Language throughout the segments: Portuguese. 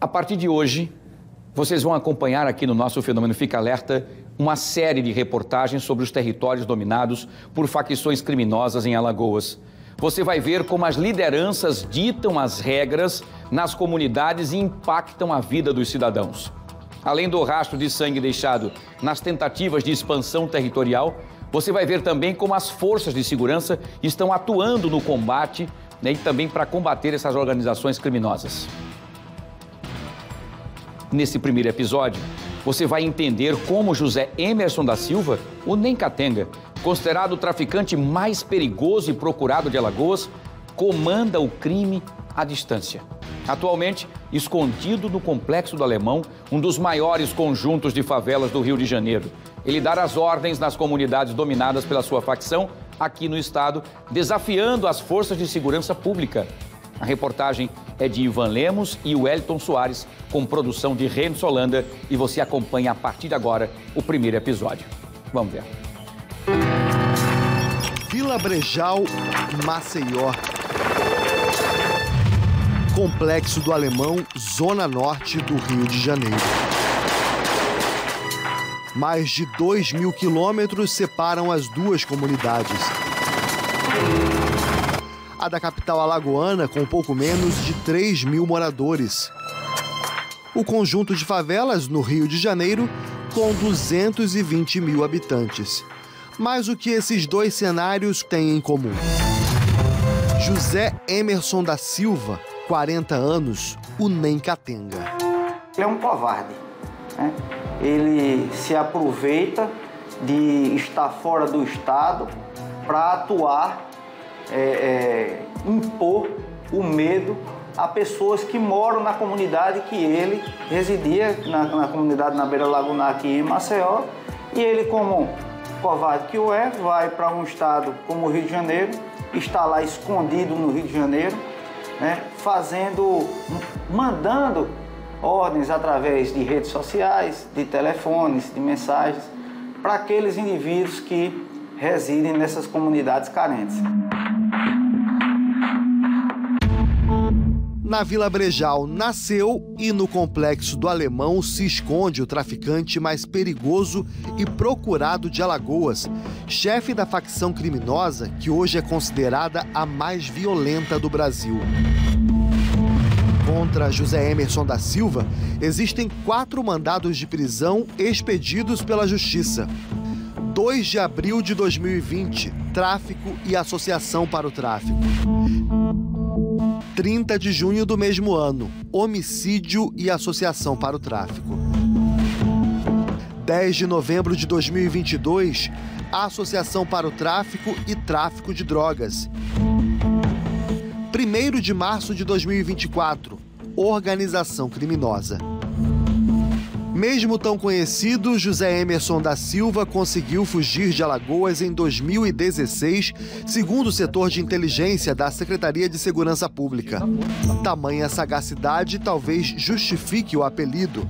A partir de hoje, vocês vão acompanhar aqui no nosso Fenômeno Fica Alerta uma série de reportagens sobre os territórios dominados por facções criminosas em Alagoas. Você vai ver como as lideranças ditam as regras nas comunidades e impactam a vida dos cidadãos. Além do rastro de sangue deixado nas tentativas de expansão territorial, você vai ver também como as forças de segurança estão atuando no combate, e também para combater essas organizações criminosas. Nesse primeiro episódio, você vai entender como José Emerson da Silva, o Ney Catenga, considerado o traficante mais perigoso e procurado de Alagoas, comanda o crime à distância. Atualmente, escondido no Complexo do Alemão, um dos maiores conjuntos de favelas do Rio de Janeiro. Ele dá as ordens nas comunidades dominadas pela sua facção aqui no estado, desafiando as forças de segurança pública. A reportagem é de Ivan Lemos e Wellington Soares, com produção de Renzo Holanda, e você acompanha a partir de agora o primeiro episódio. Vamos ver. Vila Brejal, Maceió. Complexo do Alemão, zona norte do Rio de Janeiro. Mais de 2.000 quilômetros separam as duas comunidades. A da capital alagoana, com pouco menos de 3.000 moradores. O conjunto de favelas, no Rio de Janeiro, com 220.000 habitantes. Mas o que esses dois cenários têm em comum? José Emerson da Silva, 40 anos, o Ney Catenga. Ele é um covarde, né? Ele se aproveita de estar fora do Estado para atuar, impor o medo a pessoas que moram na comunidade que ele residia, na comunidade na Beira Lagunar aqui em Maceió, e ele, como covarde que o é, vai para um estado como o Rio de Janeiro, está lá escondido no Rio de Janeiro, né, mandando ordens através de redes sociais, de telefones, de mensagens, para aqueles indivíduos que residem nessas comunidades carentes. Na Vila Brejal nasceu e no Complexo do Alemão se esconde o traficante mais perigoso e procurado de Alagoas, chefe da facção criminosa que hoje é considerada a mais violenta do Brasil. Contra José Emerson da Silva, existem 4 mandados de prisão expedidos pela Justiça. 2 de abril de 2020, tráfico e associação para o tráfico. 30 de junho do mesmo ano, homicídio e associação para o tráfico. 10 de novembro de 2022, associação para o tráfico e tráfico de drogas. 1º de março de 2024, organização criminosa. Mesmo tão conhecido, José Emerson da Silva conseguiu fugir de Alagoas em 2016, segundo o setor de inteligência da Secretaria de Segurança Pública. Tamanha sagacidade talvez justifique o apelido.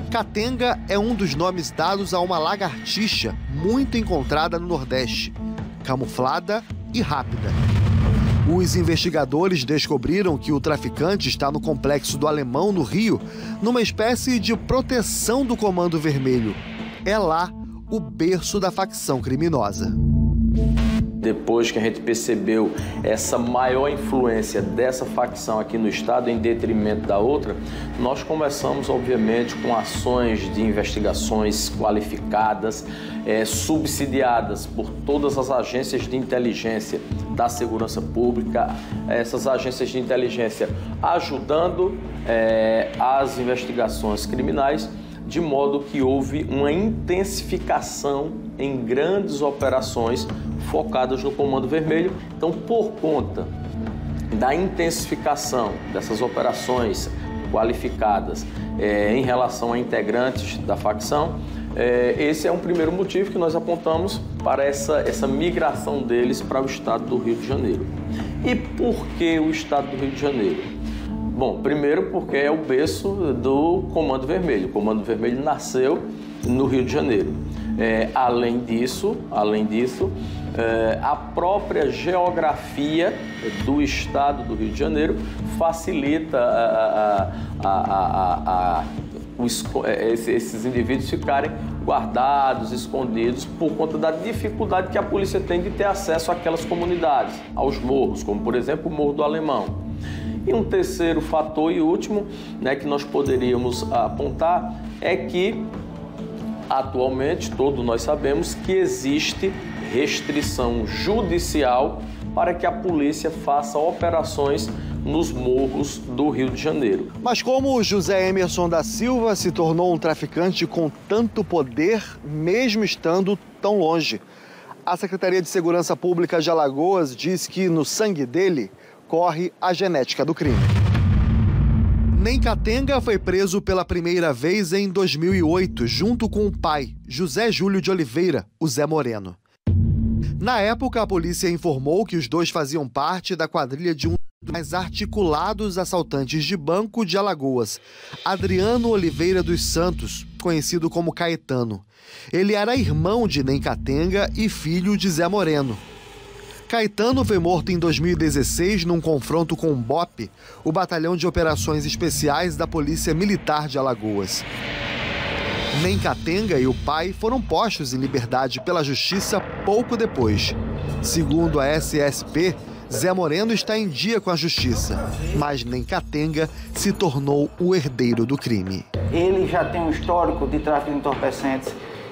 Catenga é um dos nomes dados a uma lagartixa muito encontrada no Nordeste, camuflada e rápida. Os investigadores descobriram que o traficante está no Complexo do Alemão, no Rio, numa espécie de proteção do Comando Vermelho. É lá o berço da facção criminosa. Depois que a gente percebeu essa maior influência dessa facção aqui no estado em detrimento da outra, nós começamos, obviamente, com ações de investigações qualificadas, subsidiadas por todas as agências de inteligência da segurança pública, essas agências de inteligência ajudando as investigações criminais, de modo que houve uma intensificação em grandes operações focadas no Comando Vermelho. Então, por conta da intensificação dessas operações qualificadas em relação a integrantes da facção, esse é um primeiro motivo que nós apontamos para essa migração deles para o estado do Rio de Janeiro. E por que o estado do Rio de Janeiro? Bom, primeiro porque é o berço do Comando Vermelho. O Comando Vermelho nasceu no Rio de Janeiro. Além disso, A própria geografia do estado do Rio de Janeiro facilita esses indivíduos ficarem guardados, escondidos, por conta da dificuldade que a polícia tem de ter acesso àquelas comunidades, aos morros, como por exemplo o Morro do Alemão. E um terceiro fator e último, né, que nós poderíamos apontar é que atualmente todos nós sabemos que existe restrição judicial para que a polícia faça operações nos morros do Rio de Janeiro. Mas como o José Emerson da Silva se tornou um traficante com tanto poder, mesmo estando tão longe? A Secretaria de Segurança Pública de Alagoas diz que no sangue dele corre a genética do crime. Nem Catenga foi preso pela primeira vez em 2008, junto com o pai, José Júlio de Oliveira, o Zé Moreno. Na época, a polícia informou que os dois faziam parte da quadrilha de um dos mais articulados assaltantes de banco de Alagoas, Adriano Oliveira dos Santos, conhecido como Caetano. Ele era irmão de Nem Catenga e filho de Zé Moreno. Caetano foi morto em 2016 num confronto com o BOPE, o Batalhão de Operações Especiais da Polícia Militar de Alagoas. Nem Catenga e o pai foram postos em liberdade pela Justiça pouco depois. Segundo a SSP, Zé Moreno está em dia com a Justiça, mas Nem Catenga se tornou o herdeiro do crime. Ele já tem um histórico de tráfico de entorpecentes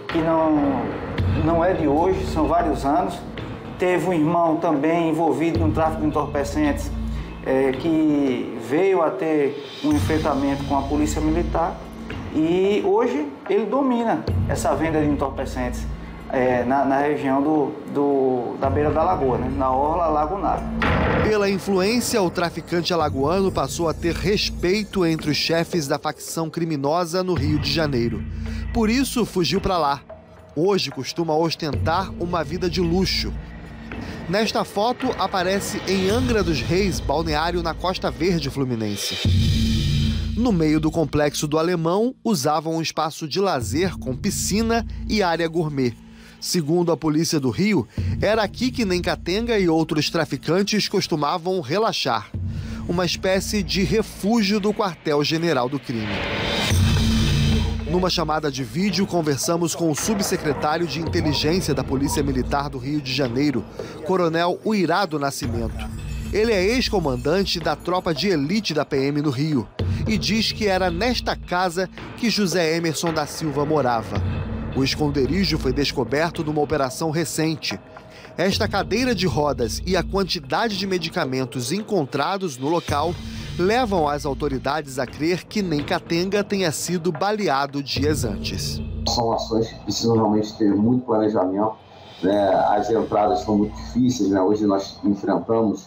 que não é de hoje, são vários anos. Teve um irmão também envolvido no tráfico de entorpecentes que veio a ter um enfrentamento com a Polícia Militar e hoje ele domina essa venda de entorpecentes na região da beira da lagoa, né? Na orla lagunar. Pela influência, o traficante alagoano passou a ter respeito entre os chefes da facção criminosa no Rio de Janeiro. Por isso, fugiu para lá. Hoje costuma ostentar uma vida de luxo. Nesta foto, aparece em Angra dos Reis, balneário na Costa Verde fluminense. No meio do complexo do Alemão, usavam um espaço de lazer com piscina e área gourmet. Segundo a polícia do Rio, era aqui que Nem Catenga e outros traficantes costumavam relaxar. Uma espécie de refúgio do quartel-general do crime. Numa chamada de vídeo, conversamos com o subsecretário de Inteligência da Polícia Militar do Rio de Janeiro, Coronel Uirado Nascimento. Ele é ex-comandante da tropa de elite da PM no Rio e diz que era nesta casa que José Emerson da Silva morava. O esconderijo foi descoberto numa operação recente. Esta cadeira de rodas e a quantidade de medicamentos encontrados no local levam as autoridades a crer que Nem Catenga tenha sido baleado dias antes. São ações que precisam realmente ter muito planejamento, né? As entradas são muito difíceis, né? Hoje nós enfrentamos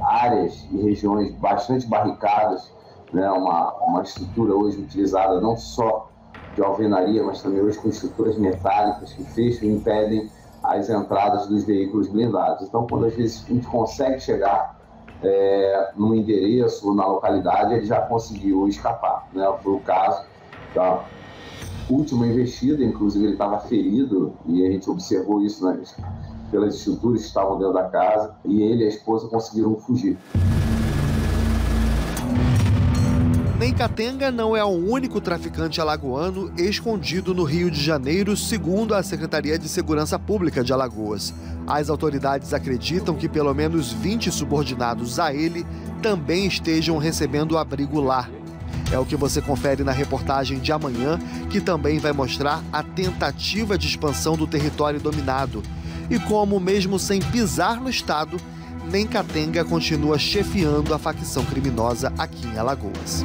áreas e regiões bastante barricadas, né? Uma estrutura hoje utilizada não só de alvenaria, mas também hoje com estruturas metálicas que fecham e impedem as entradas dos veículos blindados. Então, quando às vezes a gente consegue chegar no endereço, na localidade, ele já conseguiu escapar, né? Foi o caso da última investida, inclusive ele estava ferido e a gente observou isso, né, pelas estruturas que estavam dentro da casa, e ele e a esposa conseguiram fugir. Nem Catenga não é o único traficante alagoano escondido no Rio de Janeiro, segundo a Secretaria de Segurança Pública de Alagoas. As autoridades acreditam que pelo menos 20 subordinados a ele também estejam recebendo abrigo lá. É o que você confere na reportagem de amanhã, que também vai mostrar a tentativa de expansão do território dominado e como, mesmo sem pisar no estado, Nem Catenga continua chefiando a facção criminosa aqui em Alagoas.